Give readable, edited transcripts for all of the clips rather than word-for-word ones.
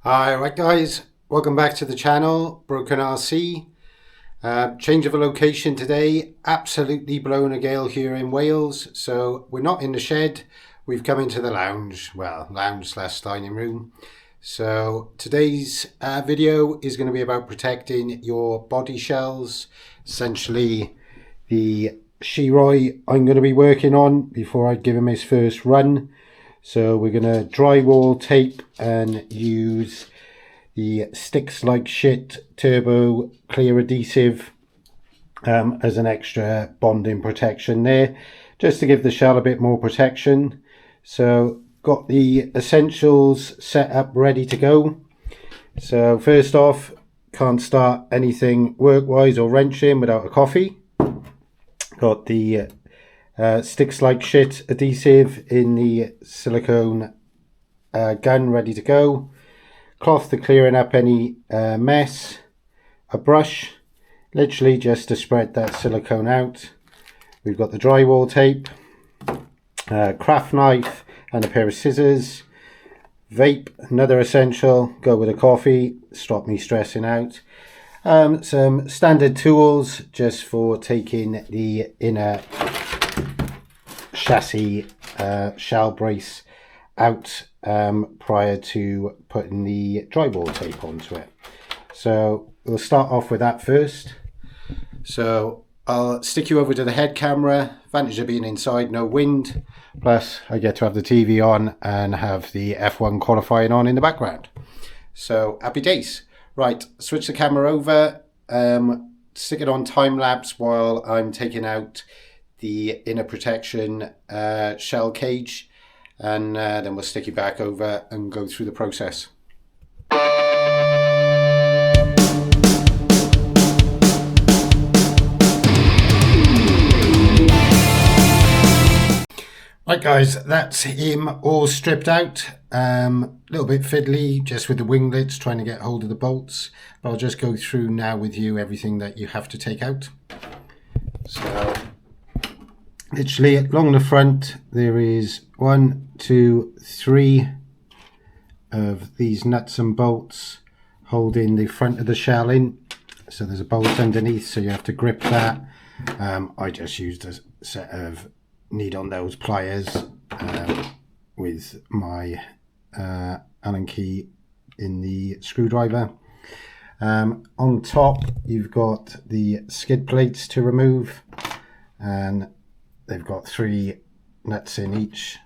Alright guys, welcome back to the channel, BrokenRC. Change of a location today, absolutely blowing a gale here in Wales, so we're not in the shed, we've come into the lounge, well, lounge/dining room. So today's video is going to be about protecting your body shells, essentially the Shiroi I'm going to be working on before I give him his first run. So we're going to drywall tape and use the sticks like shit turbo clear adhesive as an extra bonding protection there, just to give the shell a bit more protection. So got the essentials set up ready to go. So first off, can't start anything work wise or wrenching without a coffee. Got the sticks like shit adhesive in the silicone gun ready to go, cloth to clearing up any mess, a brush literally just to spread that silicone out. We've got the drywall tape, craft knife and a pair of scissors, vape, another essential, go with a coffee, stop me stressing out. Some standard tools just for taking the inner chassis shell brace out prior to putting the drywall tape onto it. So we'll start off with that first. So I'll stick you over to the head camera. Advantage of being inside, no wind, plus I get to have the TV on and have the F1 qualifying on in the background. So happy days. Right, switch the camera over, stick it on time lapse while I'm taking out the inner protection shell cage, and then we'll stick it back over and go through the process. Right guys, that's him all stripped out. A little bit fiddly just with the winglets trying to get hold of the bolts, but I'll just go through now with you everything that you have to take out. So literally along the front there is 1, 2, 3 of these nuts and bolts holding the front of the shell in. So there's a bolt underneath, so you have to grip that. I just used a set of need-on nails pliers with my Allen key in the screwdriver. On top you've got the skid plates to remove, and they've got 3 nuts in each,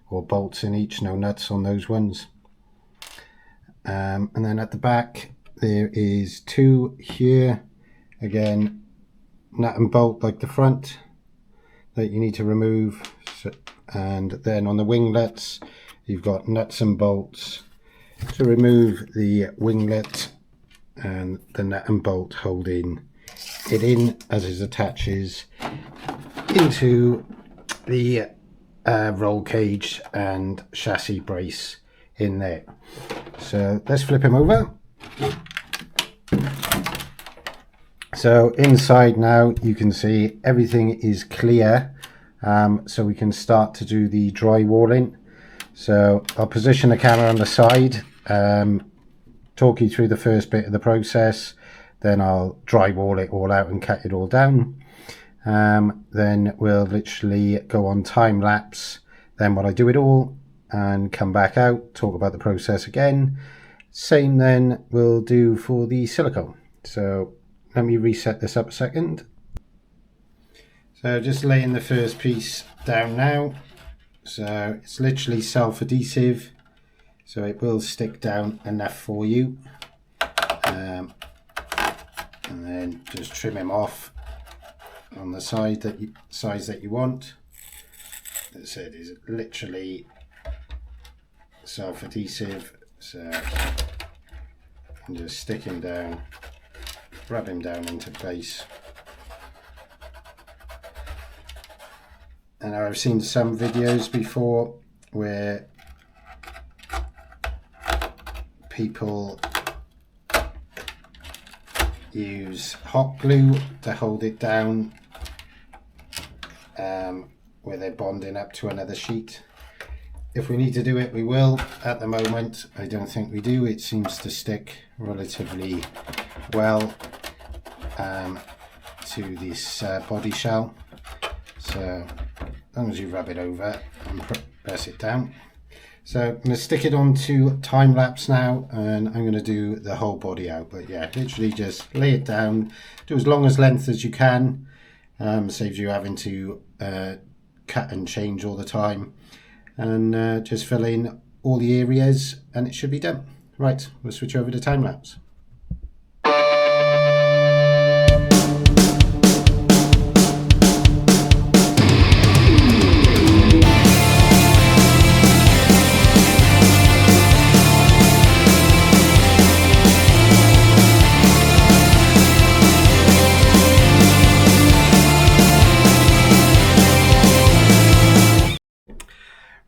or bolts in each, no nuts on those ones. And then at the back there is 2 here, again nut and bolt like the front that you need to remove. So, and then on the winglets you've got nuts and bolts to remove the winglet and the nut and bolt holding it in as it attaches into the roll cage and chassis brace in there. So let's flip him over. So inside now you can see everything is clear, so we can start to do the drywalling. So I'll position the camera on the side, talk you through the first bit of the process, then I'll drywall it all out and cut it all down. Then we'll literally go on time lapse, then while I do it all and come back out, talk about the process again. Same then we'll do for the silicone. So let me reset this up a second. So just laying the first piece down now. So it's literally self-adhesive, so it will stick down enough for you. And then just trim him off on the side that size that you want. As I said, is literally self-adhesive, so I'm just stick him down, rub him down into place. And I've seen some videos before where people use hot glue to hold it down, where they're bonding up to another sheet. if we need to do it, we will. At the moment, I don't think we do. It seems to stick relatively well to this body shell. So as long as you rub it over and press it down. So I'm going to stick it onto time lapse now, and I'm going to do the whole body out. But yeah, literally just lay it down, do as long as length as you can. Saves you having to cut and change all the time, and just fill in all the areas and it should be done. Right, we'll switch over to time lapse.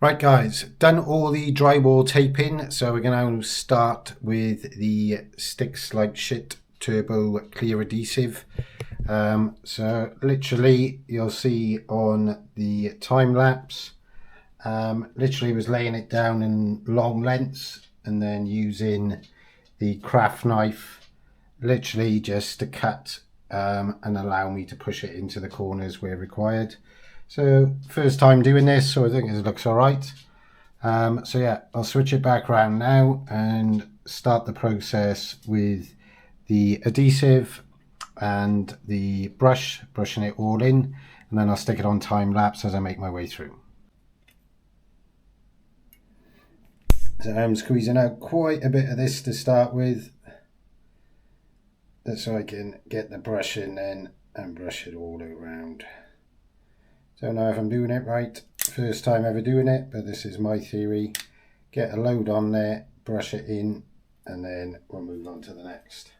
Right guys, done all the drywall taping, so we're going to start with the Sticks Like Shit Turbo Clear Adhesive. So literally you'll see on the time lapse, literally was laying it down in long lengths and then using the craft knife literally just to cut and allow me to push it into the corners where required. So first time doing this, so I think it looks all right. So yeah, I'll switch it back around now and start the process with the adhesive and the brushing it all in, and then I'll stick it on time lapse as I make my way through. So I'm squeezing out quite a bit of this to start with, so I can get the brush in then and brush it all around. Don't know if I'm doing it right, first time ever doing it, but this is my theory. Get a load on there, brush it in, and then we'll move on to the next.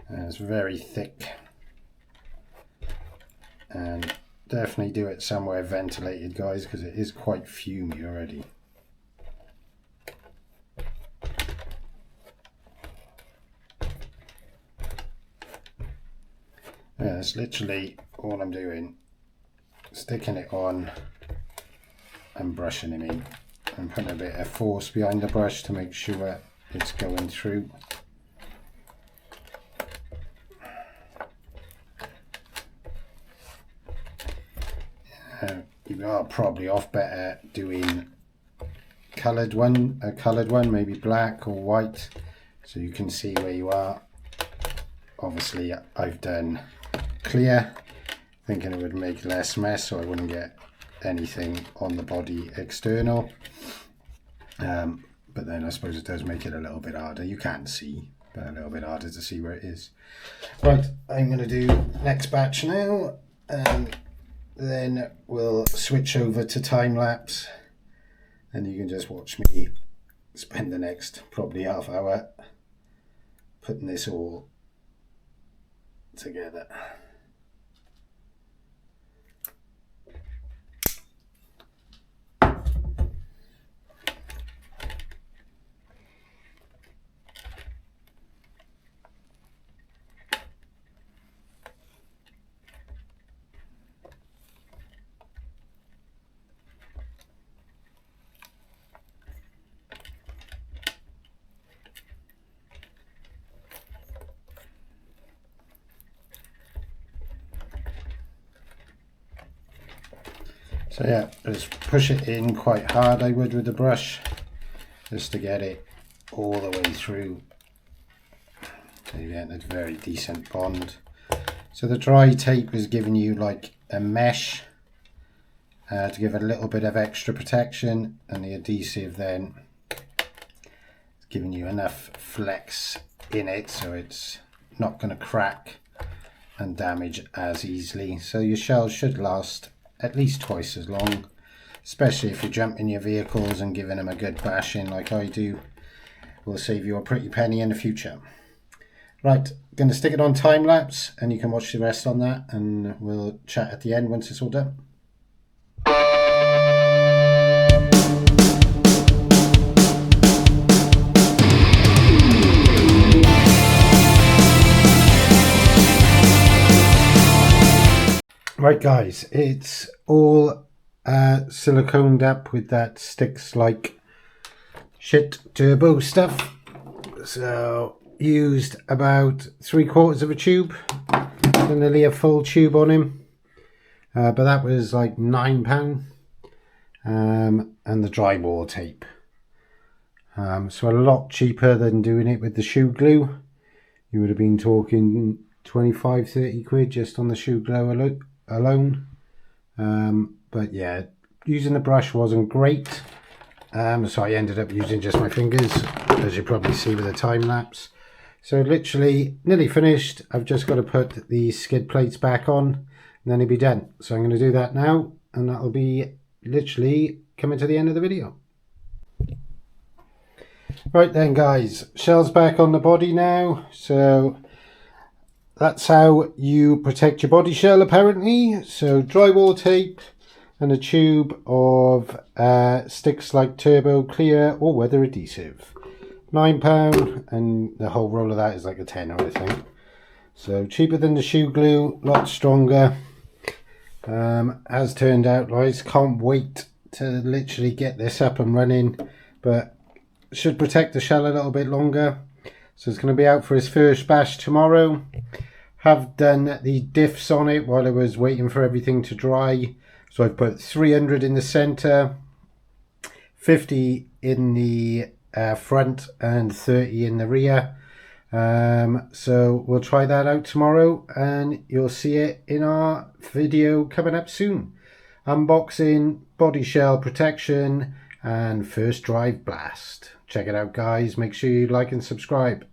And it's very thick, and definitely do it somewhere ventilated guys, because it is quite fumy already. Yeah, that's literally all I'm doing, sticking it on and brushing it in, and putting a bit of force behind the brush to make sure it's going through. You are probably off better doing a coloured one, maybe black or white, so you can see where you are. Obviously I've done clear, thinking it would make less mess so I wouldn't get anything on the body external, but then I suppose it does make it a little bit harder. You can't see, but a little bit harder to see where it is. Right, I'm going to do next batch now, and then we'll switch over to time lapse, and you can just watch me spend the next probably half hour putting this all together. So yeah, just push it in quite hard, I would, with the brush, just to get it all the way through. So you get a very decent bond. So the dry tape is giving you like a mesh to give it a little bit of extra protection, and the adhesive then is giving you enough flex in it so it's not going to crack and damage as easily. So your shells should last at least twice as long, especially if you're jumping your vehicles and giving them a good bashing like I do. Will save you a pretty penny in the future. Right, going to stick it on time lapse, and you can watch the rest on that, and we'll chat at the end once it's all done. Right guys, it's all siliconed up with that sticks like shit turbo stuff. So used about 3/4 of a tube, nearly a full tube on him, but that was like £9. And the drywall tape, so a lot cheaper than doing it with the shoe glue. You would have been talking 25-30 quid just on the shoe glue alone. But yeah, using the brush wasn't great, so I ended up using just my fingers, as you probably see with the time lapse. So literally nearly finished. I've just got to put the skid plates back on and then it'll be done. So I'm going to do that now, and that'll be literally coming to the end of the video. Right then guys, shell's back on the body now, so that's how you protect your body shell apparently. So drywall tape and a tube of sticks like turbo clear or weather adhesive. £9, and the whole roll of that is like a tenner, I think. So cheaper than the shoe glue, lot stronger. As turned out, guys, can't wait to literally get this up and running, but should protect the shell a little bit longer. So it's going to be out for his first bash tomorrow. Have done the diffs on it while I was waiting for everything to dry. So I've put 300 in the center, 50 in the front and 30 in the rear. So we'll try that out tomorrow and you'll see it in our video coming up soon. Unboxing, body shell protection and first drive blast. Check it out guys, make sure you like and subscribe.